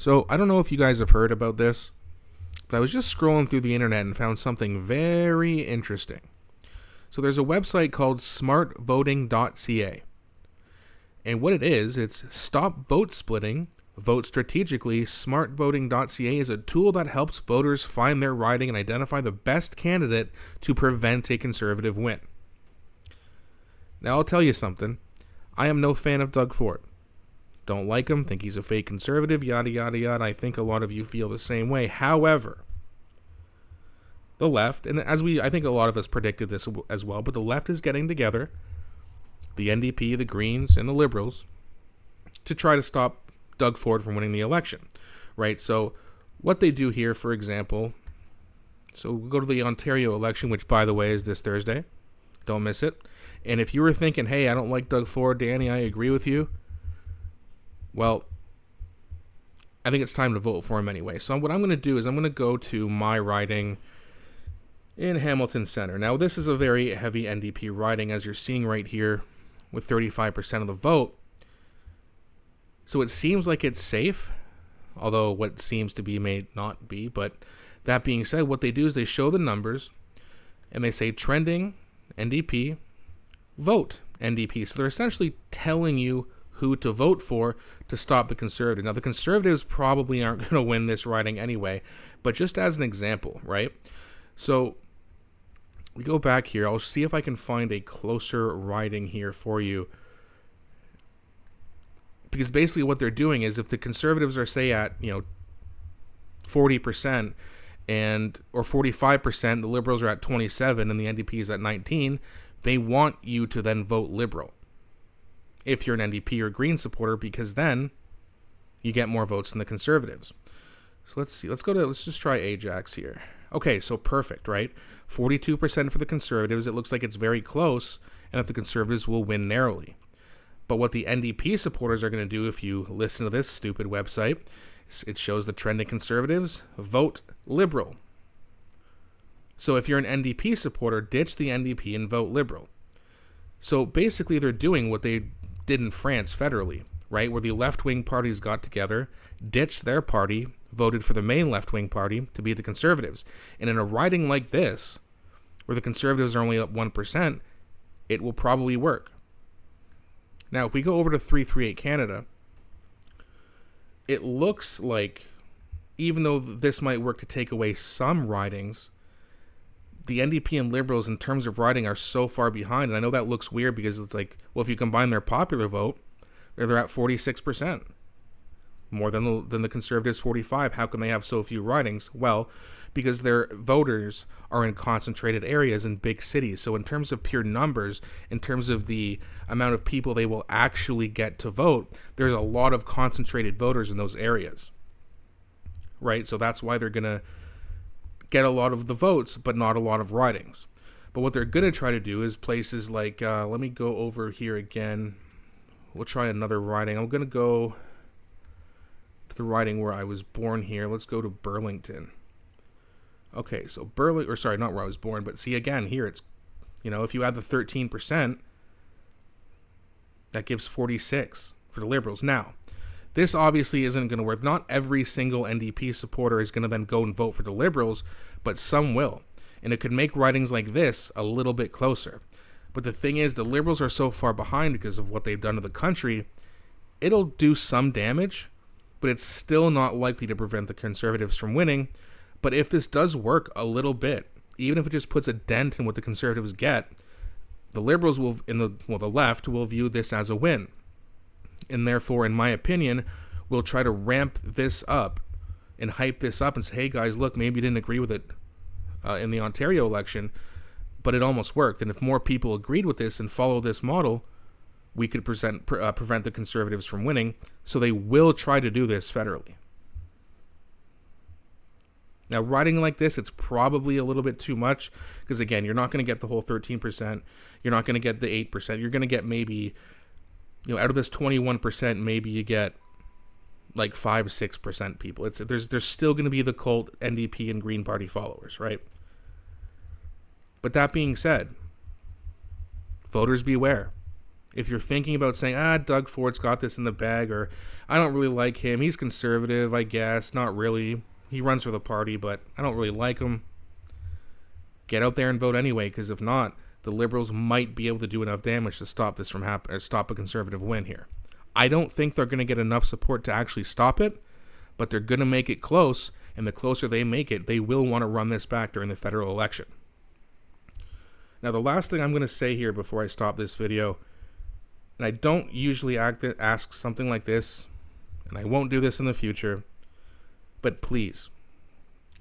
So, I don't know if you guys have heard about this, but I was just scrolling through the internet and found something very interesting. So, there's a website called SmartVoting.ca. And what it is, it's Stop Vote Splitting, Vote Strategically. SmartVoting.ca is a tool that helps voters find their riding and identify the best candidate to prevent a conservative win. Now, I'll tell you something. I am no fan of Doug Ford. Don't like him, think he's a fake conservative, yada, yada, yada. I think a lot of you feel the same way. However, the left, and I think a lot of us predicted this as well, but the left is getting together, the NDP, the Greens, and the Liberals, to try to stop Doug Ford from winning the election, right? So what they do here, for example, so we'll go to the Ontario election, which, by the way, is this Thursday. Don't miss it. And if you were thinking, hey, I don't like Doug Ford, Danny, I agree with you, well, I think it's time to vote for him anyway. So what I'm going to do is I'm going to go to my riding in Hamilton Center. Now, this is a very heavy NDP riding, as you're seeing right here, with 35% of the vote. So it seems like it's safe, although what seems to be may not be. But that being said, what they do is they show the numbers, and they say trending NDP, vote NDP. So they're essentially telling you who to vote for to stop the Conservatives. Now, the Conservatives probably aren't going to win this riding anyway, but just as an example, right? So we go back here. I'll see if I can find a closer riding here for you. Because basically what they're doing is if the Conservatives are, say, at 40% or 45%, the Liberals are at 27%, and the NDP is at 19%, they want you to then vote Liberal if you're an NDP or Green supporter, because then you get more votes than the Conservatives. So let's see. Let's just try Ajax here. Okay, so perfect, right? 42% for the Conservatives. It looks like it's very close, and that the Conservatives will win narrowly. But what the NDP supporters are going to do, if you listen to this stupid website, it shows the trending Conservatives, vote Liberal. So if you're an NDP supporter, ditch the NDP and vote Liberal. So basically they're doing what they did in France federally, right? Where the left-wing parties got together, ditched their party, voted for the main left-wing party to be the Conservatives. And in a riding like this, where the Conservatives are only up 1%, it will probably work. Now, if we go over to 338 Canada, it looks like, even though this might work to take away some ridings, the NDP and Liberals in terms of riding are so far behind. And I know that looks weird because it's like, well, if you combine their popular vote, they're at 46%. More than the Conservatives, 45%. How can they have so few ridings? Well, because their voters are in concentrated areas in big cities. So in terms of pure numbers, in terms of the amount of people they will actually get to vote, there's a lot of concentrated voters in those areas, right? So that's why they're going to get a lot of the votes, but not a lot of ridings. But what they're going to try to do is places like, let me go over here again. We'll try another riding. I'm going to go to the riding where I was born here. Let's go to Burlington. Okay, so not where I was born, but see again, here it's, if you add the 13%, that gives 46 for the Liberals. Now, this obviously isn't going to work. Not every single NDP supporter is going to then go and vote for the Liberals, but some will. And it could make ridings like this a little bit closer. But the thing is, the Liberals are so far behind because of what they've done to the country, it'll do some damage, but it's still not likely to prevent the Conservatives from winning. But if this does work a little bit, even if it just puts a dent in what the Conservatives get, the Liberals the left will view this as a win. And therefore, in my opinion, we'll try to ramp this up and hype this up and say, hey guys, look, maybe you didn't agree with it in the Ontario election, but it almost worked. And if more people agreed with this and follow this model, we could prevent the Conservatives from winning. So they will try to do this federally. Now, riding like this, it's probably a little bit too much because, again, you're not going to get the whole 13%. You're not going to get the 8%. You're going to get maybe, out of this 21%, maybe you get like 5-6% people. There's still going to be the cult NDP and Green Party followers, right? But that being said, voters beware. If you're thinking about saying, Doug Ford's got this in the bag, or I don't really like him, he's conservative, I guess, not really. He runs for the party, but I don't really like him. Get out there and vote anyway, because if not, the Liberals might be able to do enough damage to stop this from happening, or stop a conservative win here. I don't think they're going to get enough support to actually stop it, but they're going to make it close, and the closer they make it, they will want to run this back during the federal election. Now, the last thing I'm going to say here before I stop this video, and I don't usually ask something like this, and I won't do this in the future, but please,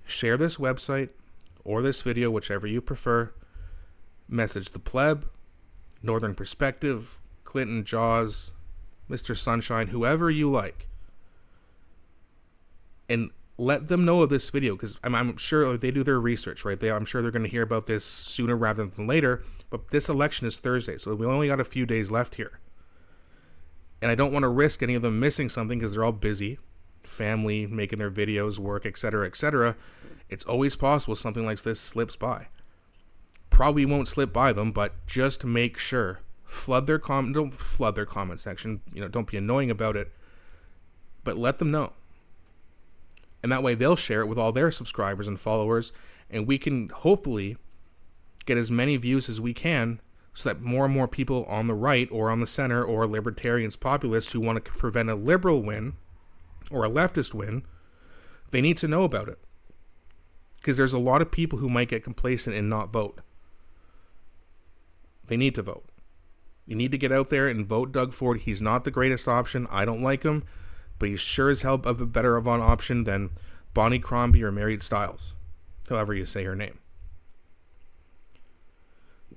share this website or this video, whichever you prefer. Message the pleb, Northern Perspective, Clinton, Jaws, Mr. Sunshine, whoever you like, and let them know of this video, because I'm sure they do their research, right? I'm sure they're going to hear about this sooner rather than later, but this election is Thursday, so we only got a few days left here. And I don't want to risk any of them missing something because they're all busy, family, making their videos, work, etc., etc. It's always possible something like this slips by. Probably won't slip by them, but just make sure. Don't flood their comment section. Don't be annoying about it, but let them know. And that way they'll share it with all their subscribers and followers, and we can hopefully get as many views as we can so that more and more people on the right or on the center or libertarians, populists who want to prevent a liberal win or a leftist win, they need to know about it. Because there's a lot of people who might get complacent and not vote. They need to vote. You need to get out there and vote Doug Ford. He's not the greatest option. I don't like him, but he's sure as hell of a better of an option than Bonnie Crombie or Mary Stiles, however you say her name.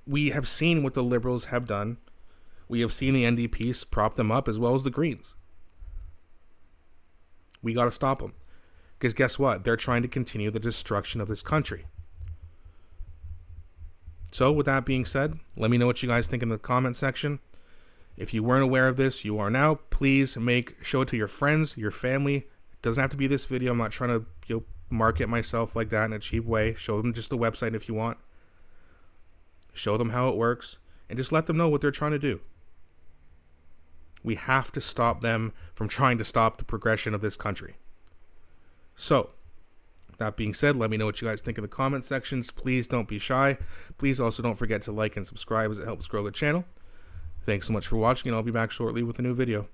We have seen what the Liberals have done. We have seen the NDPs prop them up as well as the Greens. We got to stop them. Because guess what? They're trying to continue the destruction of this country. So with that being said, let me know what you guys think in the comment section. If you weren't aware of this, you are now. Please show it to your friends, your family. It doesn't have to be this video. I'm not trying to market myself like that in a cheap way. Show them just the website if you want. Show them how it works, and just let them know what they're trying to do. We have to stop them from trying to stop the progression of this country. So, that being said, let me know what you guys think in the comment sections. Please don't be shy. Please also don't forget to like and subscribe as it helps grow the channel. Thanks so much for watching, and I'll be back shortly with a new video.